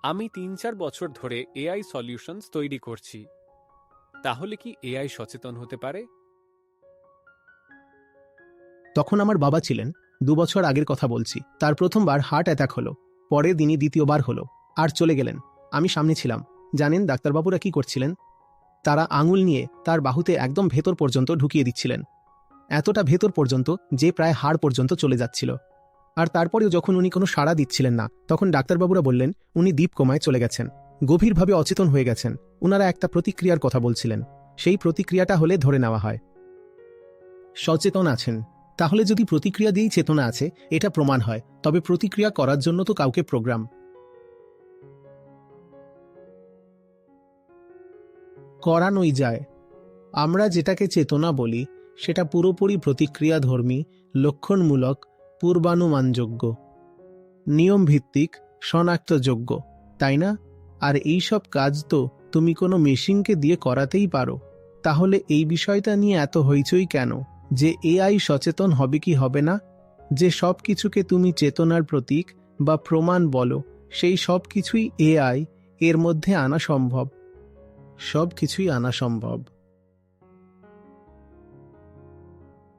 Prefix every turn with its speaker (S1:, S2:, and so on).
S1: আমি ৩-৪ বছর ধরে এআই সলিউশনস তৈরি করছি। তাহলে কি এআই সচেতন হতে পারে?
S2: তখন আমার বাবা ছিলেন। ২ বছর আগের কথা বলছি। তার প্রথমবার হার্ট অ্যাটাক হলো। পরের দিনই দ্বিতীয়বার হলো। আর চলে গেলেন। আমি সামনে ছিলাম। জানেন ডাক্তারবাবুরা কি করছিলেন? তারা আঙুল নিয়ে তার বাহুতে একদম ভেতর পর্যন্ত ঢুকিয়ে দিচ্ছিলেন। এতটা ভেতর পর্যন্ত যে প্রায় হাড় পর্যন্ত চলে যাচ্ছিল। আর তারপরেও যখন উনি কোনো সাড়া দিচ্ছিলেন না, তখন ডাক্তারবাবুরা বললেন উনি ডিপ কোমায় চলে গেছেন, গভীরভাবে অচেতন হয়ে গেছেন। উনারা একটা প্রতিক্রিয়ার কথা বলছিলেন। সেই প্রতিক্রিয়াটা হলে ধরে নেওয়া হয় সচেতন আছেন। তাহলে যদি প্রতিক্রিয়া দিয়েই চেতনা আছে, এটা প্রমাণ হয়, তবে প্রতিক্রিয়া করার জন্য তো কাউকে প্রোগ্রাম করানোই যায়। আমরা যেটাকে চেতনা বলি সেটা পুরোপুরি প্রতিক্রিয়াধর্মী, লক্ষণমূলক, পূর্বানুমানযোগ্য, নিয়মভিত্তিক, শনাক্তযোগ্য, তাই না? আর এই সব কাজ তো তুমি কোনো মেশিনকে দিয়ে করাতেই পারো। তাহলে এই বিষয়টা নিয়ে এত হইচই কেন যে এআই সচেতন হবে কি হবে না? যে সব কিছুকে তুমি চেতনার প্রতীক বা প্রমাণ বলো, সেই সব কিছুই এআই এর মধ্যে আনা সম্ভব। সব কিছুই আনা সম্ভব।